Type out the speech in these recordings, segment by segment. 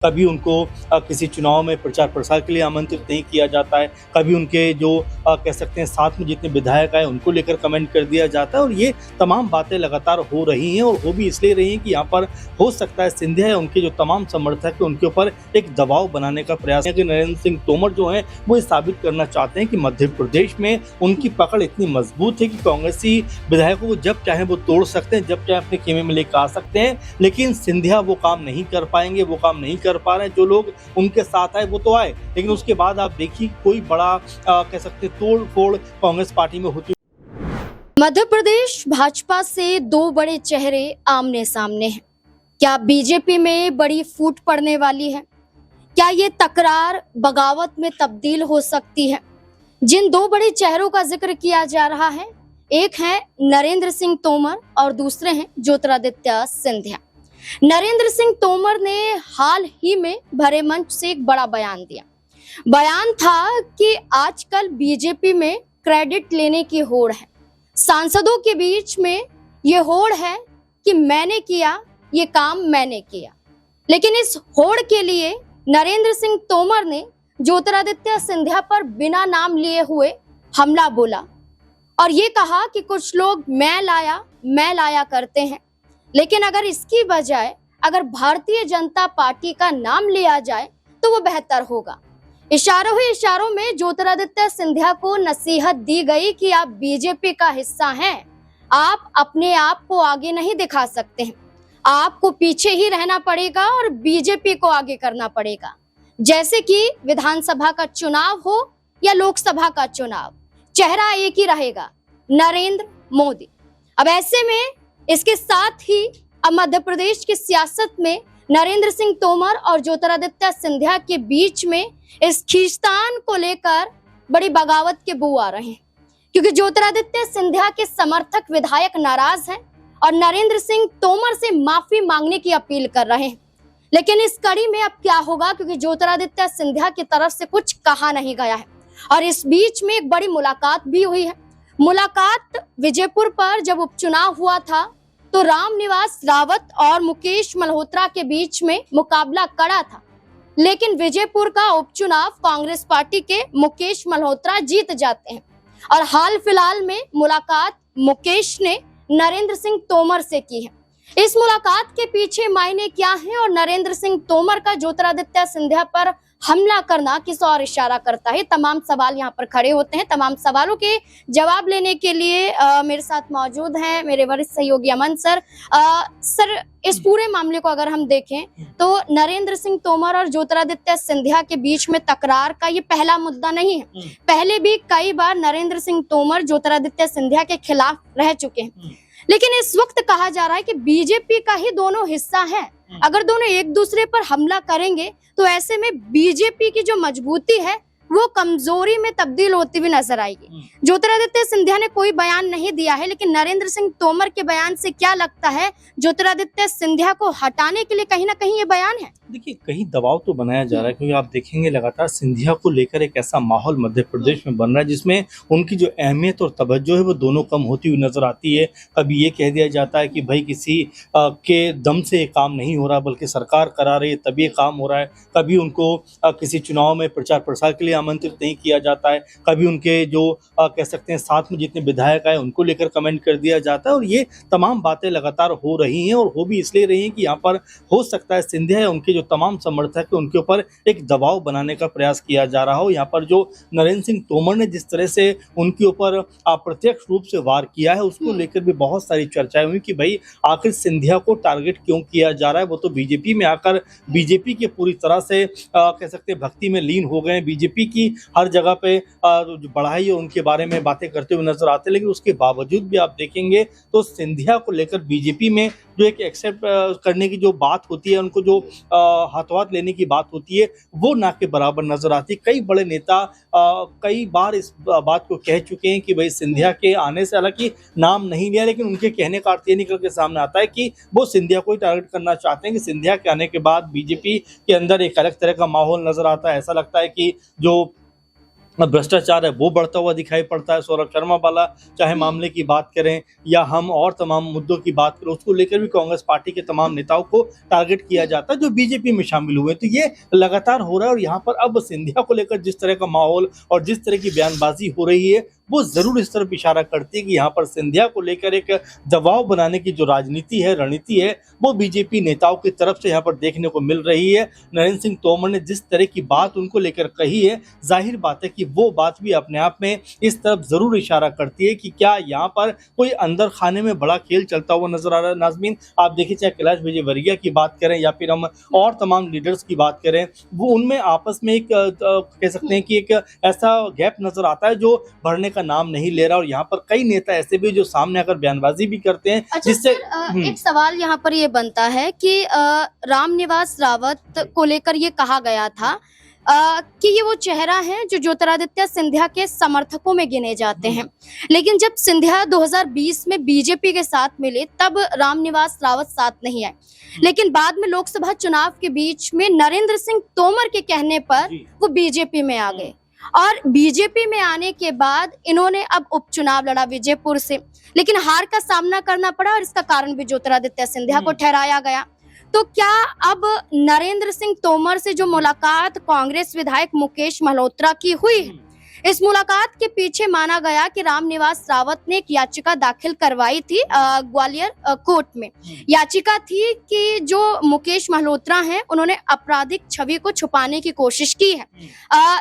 कभी उनको किसी चुनाव में प्रचार प्रसार के लिए आमंत्रित नहीं किया जाता है, कभी उनके जो कह सकते हैं साथ में जितने विधायक आए उनको लेकर कमेंट कर दिया जाता है। और ये तमाम बातें लगातार हो रही हैं और हो भी इसलिए रही हैं कि यहाँ पर हो सकता है सिंधिया या उनके जो तमाम समर्थक हैं उनके ऊपर एक दबाव बनाने का प्रयास है कि नरेंद्र सिंह तोमर जो हैं वो ये साबित करना चाहते हैं कि मध्य प्रदेश में उनकी पकड़ इतनी मजबूत है कि कांग्रेसी विधायकों को जब चाहे वो तोड़ सकते हैं, जब चाहे अपने खेमे में लेकर आ सकते हैं, लेकिन सिंधिया वो काम नहीं कर पाएंगे, वो काम नहीं कर पा रहे हैं। जो लोग उनके साथ आए वो तो आए, लेकिन उसके बाद आप देखिए कोई बड़ा कह सकते तोड़ फोड़ कांग्रेस पार्टी में होती। मध्य प्रदेश भाजपा से दो बड़े चेहरे आमने सामने हैं। क्या बीजेपी में बड़ी फूट पड़ने वाली है? क्या ये तकरार बगावत में तब्दील हो सकती है? जिन दो बड़े चेहरों का जिक्र किया जा रहा है, एक है नरेंद्र सिंह तोमर और दूसरे हैं ज्योतिरादित्य सिंधिया। नरेंद्र सिंह तोमर ने हाल ही में भरे मंच से एक बड़ा बयान दिया। बयान था कि आजकल बीजेपी में क्रेडिट लेने की होड़ है, सांसदों के बीच में ये होड़ है कि मैंने किया, ये काम मैंने किया। लेकिन इस होड़ के लिए नरेंद्र सिंह तोमर ने ज्योतिरादित्य सिंधिया पर बिना नाम लिए हुए हमला बोला और ये कहा कि कुछ लोग मैं लाया करते हैं, लेकिन अगर इसकी बजाय अगर भारतीय जनता पार्टी का नाम लिया जाए तो वो बेहतर होगा। इशारों ही इशारों में ज्योतिरादित्य सिंधिया को नसीहत दी गई कि आप बीजेपी का हिस्सा हैं, आप अपने आप को आगे नहीं दिखा सकते हैं, आपको पीछे ही रहना पड़ेगा और बीजेपी को आगे करना पड़ेगा। जैसे कि विधानसभा का चुनाव हो या लोकसभा का चुनाव, चेहरा एक ही रहेगा, नरेंद्र मोदी। अब ऐसे में इसके साथ ही अब मध्य प्रदेश की सियासत में नरेंद्र सिंह तोमर और ज्योतिरादित्य सिंधिया के बीच में इस खींचतान को लेकर बड़ी बगावत के बू आ रहे हैं, क्योंकि ज्योतिरादित्य सिंधिया के समर्थक विधायक नाराज हैं और नरेंद्र सिंह तोमर से माफी मांगने की अपील कर रहे हैं। लेकिन इस कड़ी में अब क्या होगा, क्योंकि ज्योतिरादित्य सिंधिया की तरफ से कुछ कहा नहीं गया है और इस बीच में एक बड़ी मुलाकात भी हुई है। मुलाकात विजयपुर पर जब उपचुनाव हुआ था तो रामनिवास रावत और मुकेश मल्होत्रा के बीच में मुकाबला कड़ा था, लेकिन विजयपुर का उपचुनाव कांग्रेस पार्टी के मुकेश मल्होत्रा जीत जाते हैं और हाल फिलहाल में मुलाकात मुकेश ने नरेंद्र सिंह तोमर से की है। इस मुलाकात के पीछे मायने क्या हैं और नरेंद्र सिंह तोमर का ज्योतिरादित्य सिंधिया पर हमला करना किस और इशारा करता है? तमाम सवाल यहाँ पर खड़े होते हैं। तमाम सवालों के जवाब लेने के लिए मेरे साथ मौजूद हैं मेरे वरिष्ठ सहयोगी अमन सर। सर, इस पूरे मामले को अगर हम देखें तो नरेंद्र सिंह तोमर और ज्योतिरादित्य सिंधिया के बीच में तकरार का ये पहला मुद्दा नहीं है। पहले भी कई बार नरेंद्र सिंह तोमर ज्योतिरादित्य सिंधिया के खिलाफ रह चुके हैं, लेकिन इस वक्त कहा जा रहा है कि बीजेपी का ही दोनों हिस्सा है। अगर दोनों एक दूसरे पर हमला करेंगे तो ऐसे में बीजेपी की जो मजबूती है वो कमजोरी में तब्दील होती हुई नजर आएगी। ज्योतिरादित्य सिंधिया ने कोई बयान नहीं दिया है, लेकिन नरेंद्र सिंह तोमर के बयान से क्या लगता है ज्योतिरादित्य सिंधिया को हटाने के लिए कहीं ना कहीं ये बयान है? देखिए, कहीं दबाव तो बनाया जा रहा है, क्योंकि आप देखेंगे लगातार सिंधिया को लेकर एक ऐसा माहौल मध्य प्रदेश में बन रहा है जिसमें उनकी जो अहमियत और तवज्जो है वो दोनों कम होती हुई नजर आती है। कभी ये कह दिया जाता है कि भाई किसी के दम से ये काम नहीं हो रहा, बल्कि सरकार करा रही है तभी ये काम हो रहा है। कभी उनको किसी चुनाव में प्रचार प्रसार के लिए आमंत्रित नहीं किया जाता है, कभी उनके जो कह सकते हैं साथ में जितने विधायक आए उनको लेकर कमेंट कर दिया जाता है। और ये तमाम बातें लगातार हो रही हैं और हो भी इसलिए रही हैं कि यहाँ पर हो सकता है सिंधिया या उनके जो तमाम समर्थक है उनके ऊपर एक दबाव बनाने का प्रयास किया जा रहा हो। यहाँ पर जो नरेंद्र सिंह तोमर ने जिस तरह से उनके ऊपर अप्रत्यक्ष रूप से वार किया है उसको लेकर भी बहुत सारी चर्चाएं हुई कि भाई आखिर सिंधिया को टारगेट क्यों किया जा रहा है। वो तो बीजेपी में आकर बीजेपी के पूरी तरह से कह सकते हैं भक्ति में लीन हो गए, बीजेपी की हर जगह पे जो बढ़ाई है उनके बारे में बातें करते हुए नजर आते हैं। लेकिन उसके बावजूद भी आप देखेंगे तो सिंधिया को लेकर बीजेपी में जो एक एक्सेप्ट करने की जो बात होती है, उनको जो हाथों-हाथ लेने की बात होती है, वो ना के बराबर नजर आती है। कई बड़े नेता कई बार इस बात को कह चुके हैं कि भाई सिंधिया के आने से, हालांकि नाम नहीं लिया, लेकिन उनके कहने का अर्थ ये निकल के सामने आता है कि वो सिंधिया को ही टारगेट करना चाहते हैं कि सिंधिया के आने के बाद बीजेपी के अंदर एक अलग तरह का माहौल नजर आता है। ऐसा लगता है कि जो भ्रष्टाचार है वो बढ़ता हुआ दिखाई पड़ता है। सौरभ शर्मा वाला चाहे मामले की बात करें या हम और तमाम मुद्दों की बात करें, उसको लेकर भी कांग्रेस पार्टी के तमाम नेताओं को टारगेट किया जाता है जो बीजेपी में शामिल हुए। तो ये लगातार हो रहा है और यहाँ पर अब सिंधिया को लेकर जिस तरह का माहौल और जिस तरह की बयानबाजी हो रही है वो जरूर इस तरफ इशारा करती है कि यहाँ पर सिंधिया को लेकर एक दबाव बनाने की जो राजनीति है, रणनीति है, वो बीजेपी नेताओं की तरफ से यहाँ पर देखने को मिल रही है। नरेंद्र सिंह तोमर ने जिस तरह की बात उनको लेकर कही है, जाहिर बात है कि वो बात भी अपने आप में इस तरफ जरूर इशारा करती है कि क्या यहाँ पर कोई अंदर खाने में बड़ा खेल चलता हुआ नजर आ रहा है। नाजमीन, आप देखिए चाहे कैलाश विजयवर्गीय की बात करें या फिर हम और तमाम लीडर्स की बात करें, वो उनमें आपस में एक कह सकते हैं कि एक ऐसा गैप नजर आता है जो भरने का नाम नहीं ले रहा। और यहाँ पर कई नेता ऐसे भी जो सामने आकर बयानबाजी भी करते हैं। अच्छा जिससे सर, एक सवाल यहाँ पर ये बनता है कि रामनिवास रावत को लेकर ये कहा गया था कि ये वो चेहरा है जो ज्योतिरादित्य सिंधिया के समर्थकों में गिने जाते हैं, लेकिन जब सिंधिया 2020 में बीजेपी के साथ मिले तब रामनिवास रावत साथ नहीं आए, लेकिन बाद में लोकसभा चुनाव के बीच में नरेंद्र सिंह तोमर के कहने पर वो बीजेपी में आ गए और बीजेपी में आने के बाद इन्होंने अब उपचुनाव लड़ा विजयपुर से, लेकिन हार का सामना करना पड़ा और इसका कारण भी ज्योतिरादित्य सिंधिया को ठहराया गया। तो क्या अब नरेंद्र सिंह तोमर से जो मुलाकात कांग्रेस विधायक मुकेश मल्होत्रा की हुई, इस मुलाकात के पीछे माना गया कि रामनिवास रावत ने एक याचिका दाखिल करवाई थी ग्वालियर कोर्ट में। याचिका थी कि जो मुकेश मल्होत्रा हैं उन्होंने आपराधिक छवि को छुपाने की कोशिश की है,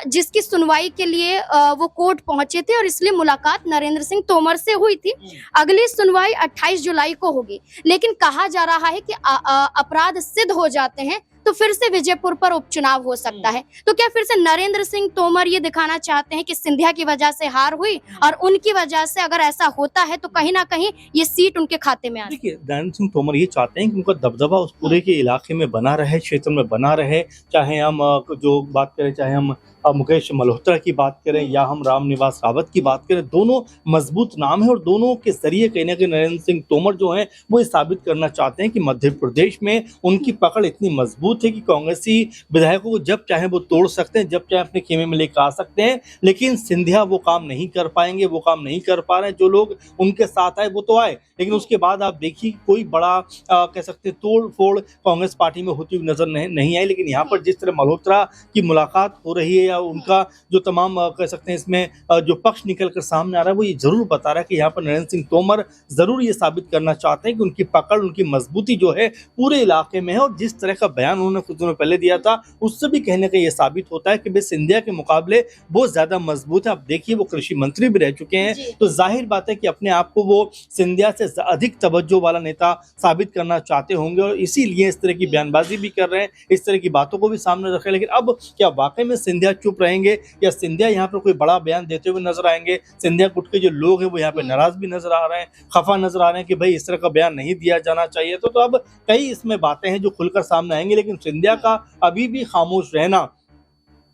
जिसकी सुनवाई के लिए वो कोर्ट पहुंचे थे और इसलिए मुलाकात नरेंद्र सिंह तोमर से हुई थी। अगली सुनवाई 28 जुलाई को होगी, लेकिन कहा जा रहा है कि अपराध सिद्ध हो जाते हैं तो फिर से विजयपुर पर उपचुनाव हो सकता है। तो क्या फिर से नरेंद्र सिंह तोमर ये दिखाना चाहते हैं कि सिंधिया की वजह से हार हुई और उनकी वजह से अगर ऐसा होता है तो कहीं ना कहीं ये सीट उनके खाते में आ? देखिए, नरेंद्र सिंह तोमर ये चाहते हैं कि उनका दबदबा उस पूरे के इलाके में बना रहे, क्षेत्र में बना रहे। चाहे हम जो बात करें, चाहे हम मुकेश मल्होत्रा की बात करें या हम रामनिवास रावत की बात करें, दोनों मजबूत नाम है और दोनों के जरिए कहीं ना कहीं नरेंद्र सिंह तोमर जो हैं वो ये साबित करना चाहते हैं कि मध्य प्रदेश में उनकी पकड़ इतनी मजबूत है कि कांग्रेसी विधायकों को जब चाहे वो तोड़ सकते हैं, जब चाहे अपने खेमे में लेकर आ सकते हैं। लेकिन सिंधिया वो काम नहीं कर पाएंगे, वो काम नहीं कर पा रहे हैं। जो लोग उनके साथ आए वो तो आए, लेकिन उसके बाद आप देखिए कोई बड़ा कह सकते तोड़ फोड़ कांग्रेस पार्टी में होती हुई नजर नहीं आई। लेकिन यहाँ पर जिस तरह मल्होत्रा की मुलाकात हो रही है या उनका जो तमाम कह सकते हैं इसमें जो पक्ष निकल कर सामने आ रहा है, वो ये जरूर बता रहा है कि यहाँ पर नरेंद्र सिंह तोमर जरूर ये साबित करना चाहते हैं कि उनकी पकड़, उनकी मजबूती जो है पूरे इलाके में है। और जिस तरह का बयान उन्होंने कुछ दिनों पहले दिया था उससे भी कहने का ये साबित होता है कि वे सिंधिया के मुकाबले बहुत ज्यादा मजबूत है। अब देखिए वो कृषि मंत्री भी रह चुके हैं, तो जाहिर बात है कि अपने आप को वो सिंधिया से अधिक तवज्जो वाला नेता साबित करना चाहते होंगे और इसीलिए इस तरह की बयानबाजी भी कर रहे हैं, इस तरह की बातों को भी सामने रख रहे हैं। लेकिन अब क्या वाकई में सिंधिया चुप रहेंगे या सिंधिया यहाँ पर कोई बड़ा बयान देते हुए नजर आएंगे? सिंधिया गुट के जो लोग हैं वो यहाँ पे नाराज भी नजर आ रहे हैं, खफा नजर आ रहे हैं कि भाई इस तरह का बयान नहीं दिया जाना चाहिए। तो अब कई इसमें बातें हैं जो खुलकर सामने आएंगी, लेकिन सिंधिया का अभी भी खामोश रहना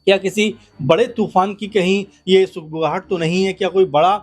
क्या किसी बड़े तूफान की कहीं ये सुगबुगाहट तो नहीं है? क्या कोई बड़ा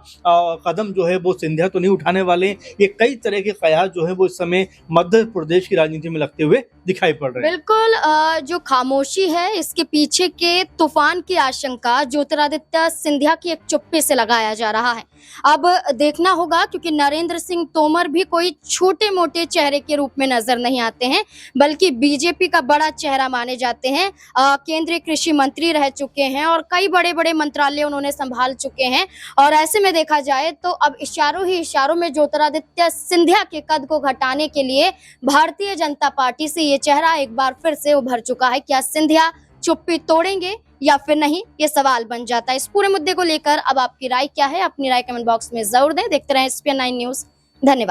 कदम जो है वो सिंधिया तो नहीं उठाने वाले? ये कई तरह के कयास जो है वो इस समय मध्य प्रदेश की राजनीति में लगते हुए दिखाई पड़ रहे हैं। बिल्कुल, जो खामोशी है इसके पीछे के तूफान की आशंका ज्योतिरादित्य सिंधिया की एक चुप्पी से लगाया जा रहा है। अब देखना होगा, क्योंकि नरेंद्र सिंह तोमर भी कोई छोटे मोटे चेहरे के रूप में नजर नहीं आते हैं, बल्कि बीजेपी का बड़ा चेहरा माने जाते हैं। केंद्रीय कृषि मंत्री रह चुके हैं और कई बड़े बड़े मंत्रालय उन्होंने संभाल चुके हैं। और ऐसे में देखा जाए तो अब इशारों ही इशारों में ज्योतिरादित्य सिंधिया के कद को घटाने के लिए भारतीय जनता पार्टी से ये चेहरा एक बार फिर से उभर चुका है। क्या सिंधिया चुप्पी तोड़ेंगे या फिर नहीं, ये सवाल बन जाता है। इस पूरे मुद्दे को लेकर अब आपकी राय क्या है? अपनी राय कमेंट बॉक्स में जरूर दें। देखते रहें SPN9 न्यूज। धन्यवाद।